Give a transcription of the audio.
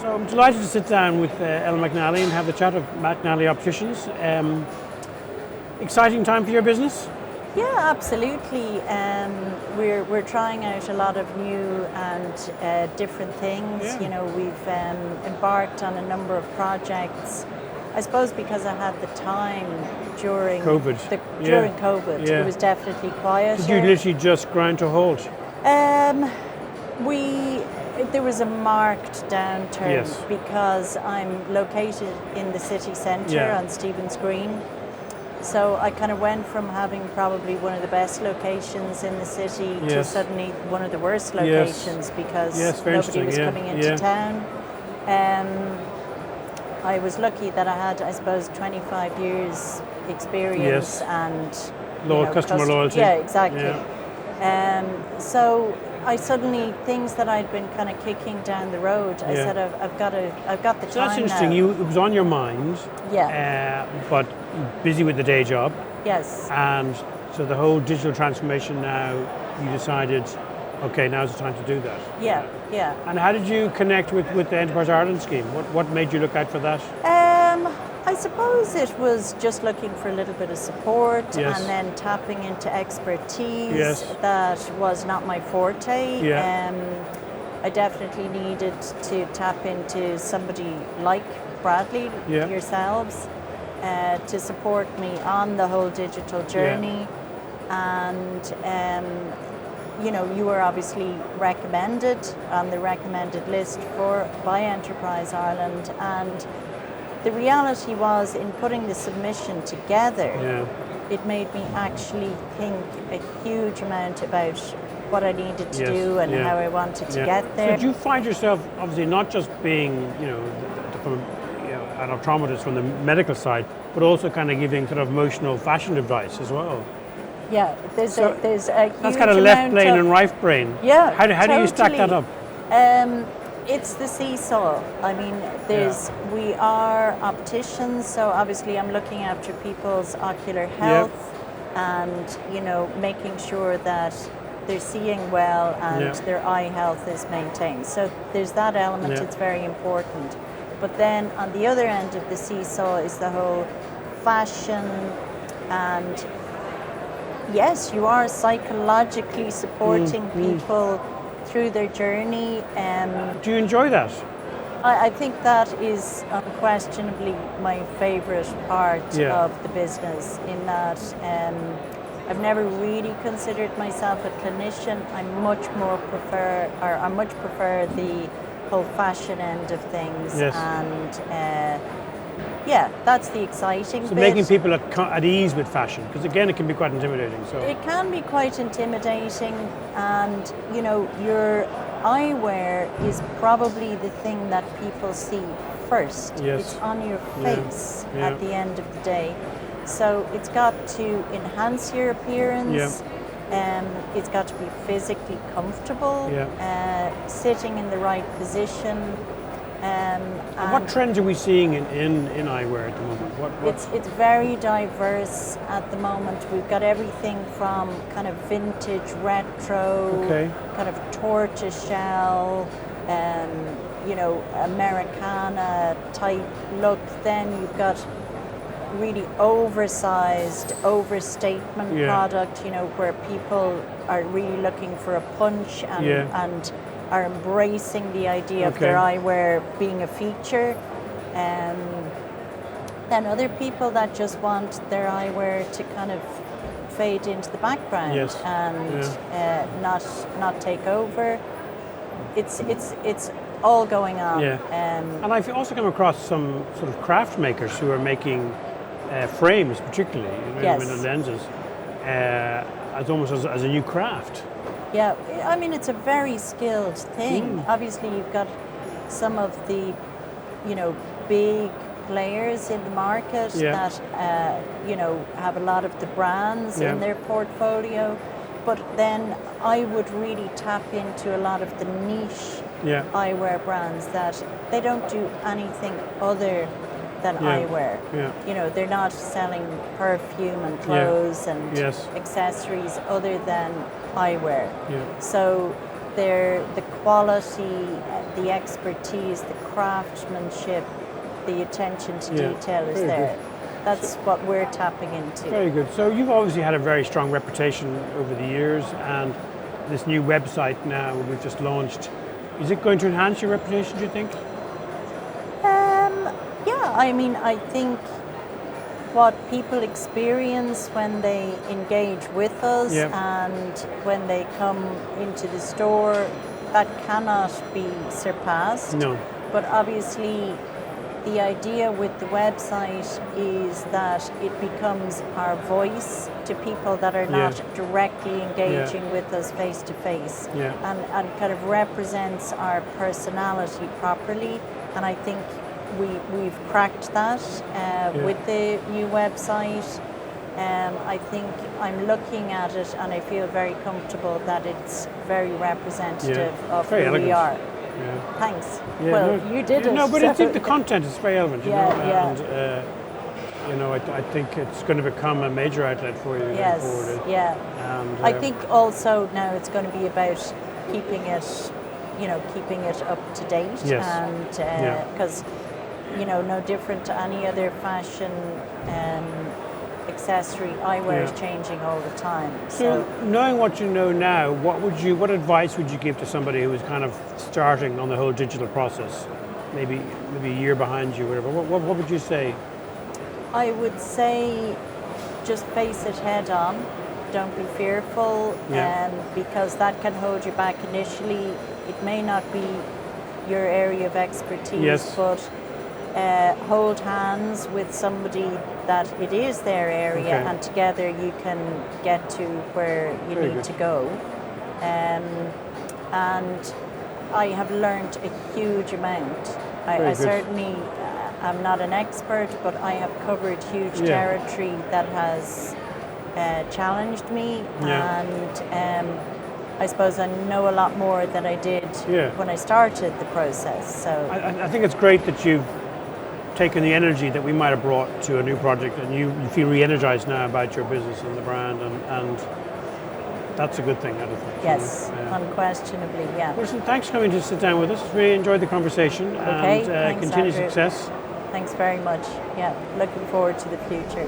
So I'm delighted to sit down with Ellen MacNally and have the chat of MacNally Opticians. Exciting time for your business? Yeah, absolutely. We're trying out a lot of new and different things. Yeah. You know, we've embarked on a number of projects. I suppose because I had the time during COVID. During COVID, Yeah. it was definitely quieter. Did you literally just grind to a halt? There was a marked downturn Yes. because I'm located in the city centre Yeah. on Stephen's Green. So I kind of went from having probably one of the best locations in the city to Yes. suddenly one of the worst locations because Yes, very nobody was interesting, coming into yeah. town. I was lucky that I had, I suppose, 25 years experience Yes. and Customer loyalty. Yeah, exactly. Yeah. So I suddenly, things that I'd been kind of kicking down the road, I Yeah. said I've got the So time that's interesting. now. It was on your mind, but busy with the day job. Yes. And so the whole digital transformation now, you decided, okay, now's the time to do that. Yeah, yeah. And how did you connect with the Enterprise Ireland scheme? What made you look out for that? I suppose it was just looking for a little bit of support Yes. and then tapping into expertise Yes. that was not my forte. Yeah. I definitely needed to tap into somebody like Bradley, Yeah. yourselves, to support me on the whole digital journey. And you were obviously recommended on the recommended list by Enterprise Ireland, and the reality was in putting the submission together, it made me actually think a huge amount about what I needed to do and how I wanted to get there. So did you find yourself obviously not just being, from an optometrist from the medical side, but also kind of giving sort of emotional fashion advice as well? Yeah, there's a huge That's kind of left brain and right brain. Yeah, How do you stack that up? It's the seesaw. I mean, we are opticians, so obviously I'm looking after people's ocular health and, making sure that they're seeing well and their eye health is maintained. So there's that element, it's very important. But then on the other end of the seesaw is the whole fashion, and yes, you are psychologically supporting people through their journey. Do you enjoy that? I think that is unquestionably my favourite part of the business, in that I've never really considered myself a clinician. I much prefer the whole fashion end of things, and that's the exciting So bit. making people at ease with fashion, because again, it can be quite intimidating. So it can be quite intimidating, and your eyewear is probably the thing that people see first. Yes. It's on your face at the end of the day. So it's got to enhance your appearance. It's got to be physically comfortable, sitting in the right position. And what trends are we seeing in eyewear at the moment? It's very diverse at the moment. We've got everything from kind of vintage retro, kind of tortoiseshell, Americana type look. Then you've got really oversized, overstatement product, where people are really looking for a punch and are embracing the idea of their eyewear being a feature. Then other people that just want their eyewear to kind of fade into the background and not take over. It's all going on. And I've also come across some sort of craft makers who are making frames, particularly with lenses, as almost as a new craft. Yeah, I mean, it's a very skilled thing. Obviously, you've got some of the, big players in the market that, have a lot of the brands in their portfolio. But then I would really tap into a lot of the niche eyewear brands that they don't do anything other than eyewear. They're not selling perfume and clothes and accessories other than eyewear. So the quality, the expertise, the craftsmanship, the attention to detail is there. Good. That's what we're tapping into. Very good. So you've obviously had a very strong reputation over the years, and this new website now we've just launched, is it going to enhance your reputation, do you think? Yeah, I mean, I think what people experience when they engage with us and when they come into the store, that cannot be surpassed. No. But obviously, the idea with the website is that it becomes our voice to people that are not directly engaging with us face to face, and kind of represents our personality properly. And I think we've cracked that with the new website. I think I'm looking at it and I feel very comfortable that it's very representative of very who elegant. we are. Yeah. Thanks. Yeah, well, no, you did it. No, but I think the content is very elegant, you know, yeah. and you know, I think it's going to become a major outlet for you going forward. Yeah. And, I think also now it's going to be about keeping it, keeping it up to date, and because no different to any other fashion accessory, eyewear is changing all the time. So knowing what you know now, what advice would you give to somebody who is kind of starting on the whole digital process, maybe a year behind you, whatever? What would you say? I would say just face it head on. Don't be fearful, because that can hold you back initially. It may not be your area of expertise, but hold hands with somebody that it is their area, and together you can get to where you need to go. And I have learned a huge amount. I certainly am not an expert, but I have covered huge territory that has challenged me, and I suppose I know a lot more than I did when I started the process. So I think it's great that you've taken the energy that we might have brought to a new project, and you feel re-energized now about your business and the brand, and that's a good thing, I think. Yes, unquestionably, Listen, thanks for coming to sit down with us. Really enjoyed the conversation, and thanks, continued Andrew. success. Thanks very much. Yeah, looking forward to the future.